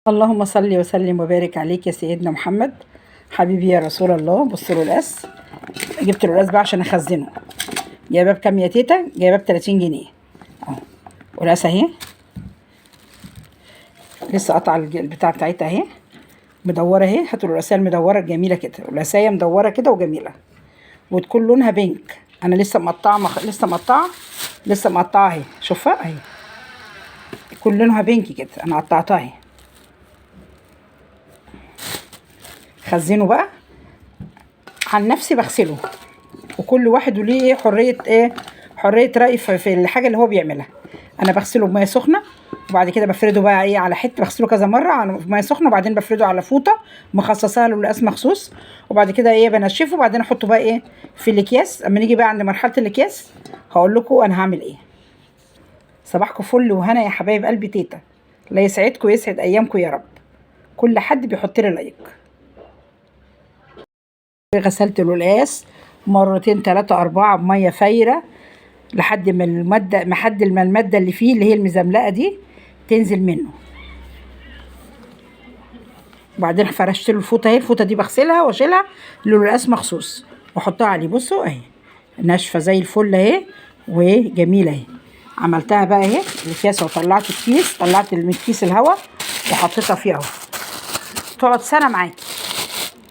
اللهم صل وسلم وبارك عليك يا سيدنا محمد حبيبي يا رسول الله. بصوا له القاس، جبت له القاس بقى عشان اخزنه. جايباه بكام يا تيتا؟ جايباه ب30 جنيه اهو. والقاس اهي لسه قطع البتاع بتاعتها اهي، مدوره اهي. هاتوا القاسيه المدوره الجميله كده، القاسيه مدوره كده وجميله وتكون لونها بينك. انا لسه مقطعه لسه مقطعه اهي، شوفها اهي، تكون لونها بينك كده. انا قطعتها اهي. خزنه بقى. عن نفسي بغسله، وكل واحد وليه حريه رأي في الحاجه اللي هو بيعملها. انا بغسله بميه سخنه، وبعد كده بفرده بقى على حته. بغسله كذا مره على ميه سخنه، وبعدين بفرده على فوطه مخصصاها له القاس مخصوص، وبعد كده بنشفه، وبعدين احطه بقى في الاكياس. اما نيجي بقى عند مرحله الاكياس هقول لكم انا هعمل ايه. صباحكم فل وهنا يا حبايب قلبي تيتا. الله يسعدكم ويسعد ايامكم يا رب. كل حد بيحط لي لايك. غسلت له القاس مرتين 3 4 بميه فايره لحد ما الماده اللي فيه اللي هي المزملقه دي تنزل منه. وبعدين فرشت له الفوطه اهي. الفوطه دي بغسلها واشيلها للقاس مخصوص واحطها عليه. بصوا اهي ناشفه زي الفل اهي وجميله اهي. عملتها بقى اهي الاكياس، وطلعت الكيس، طلعت من الكيس الهواء وحطيتها فيه اهو. تقعد سنه معاكي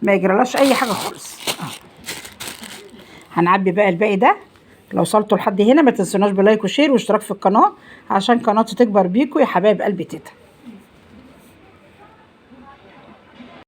ما يجرالهاش اي حاجه خالص. هنعبي بقى الباقي ده. لو وصلتوا لحد هنا ما تنسوناش بلايك وشير واشتراك في القناه عشان قناتي تكبر بيكم يا حبايب قلبي تيتا.